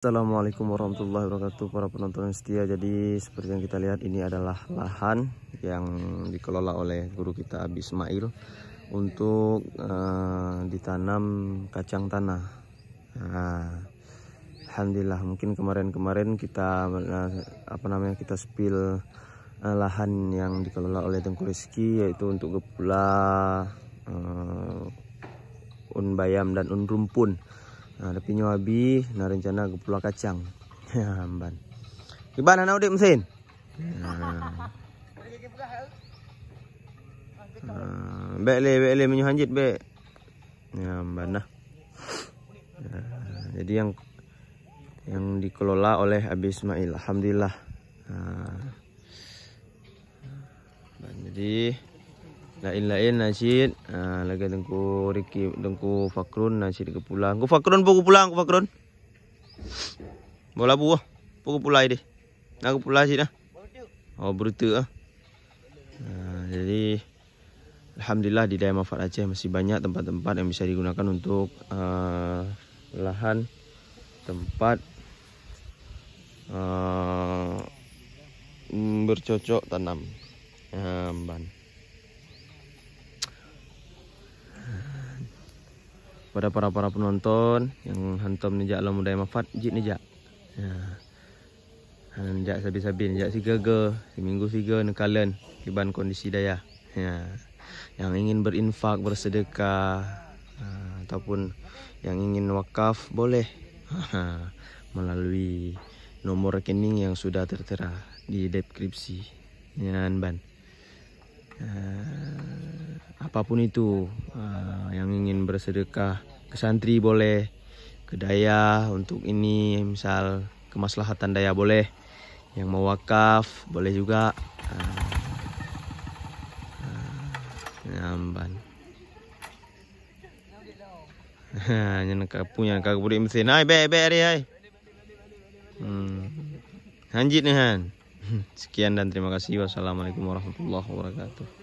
Assalamualaikum warahmatullahi wabarakatuh para penonton yang setia. Jadi seperti yang kita lihat, ini adalah lahan yang dikelola oleh guru kita Abi Ismail untuk ditanam kacang tanah. Alhamdulillah, mungkin kemarin kita kita spill lahan yang dikelola oleh Tengku Rizky, yaitu untuk gepula, bayam dan rumpun. Nah, ada pinyo abi, nah rencana gepula kacang. Ya, ban. Gimana nak udik mesin? Bek le menyu hanjit bek. Ya, ban nah. Jadi yang dikelola oleh Abi Ismail, alhamdulillah. Jadi lain nasid lagi Tengku Riki, Tengku Fakrun nasid ke pulang. Ku Fakrun Fakrun. Bola buah. Puku pulai deh. Nak pulai sih dah. Oh, berutu ah. Jadi alhamdulillah di daerah Mafat Aceh masih banyak tempat-tempat yang bisa digunakan untuk lahan tempat bercocok tanam. Ban. Pada para penonton yang hantam nijak alam budaya Mafat, jit nijak. Nijak sabi-sabi, nijak sigaga, seminggu siga nekalan kiban kondisi daya. Yang ingin berinfak, bersedekah, ataupun yang ingin wakaf boleh melalui nomor rekening yang sudah tertera di deskripsi. Ban. Apapun itu, yang ingin bersedekah ke santri boleh, ke daya untuk ini misal kemaslahatan daya boleh, yang mau wakaf boleh juga. Ban. Nyak punya kagak boleh mesin. Hai be hari hai. Hanjit nih han. Sekian dan terima kasih. Wassalamualaikum warahmatullahi wabarakatuh.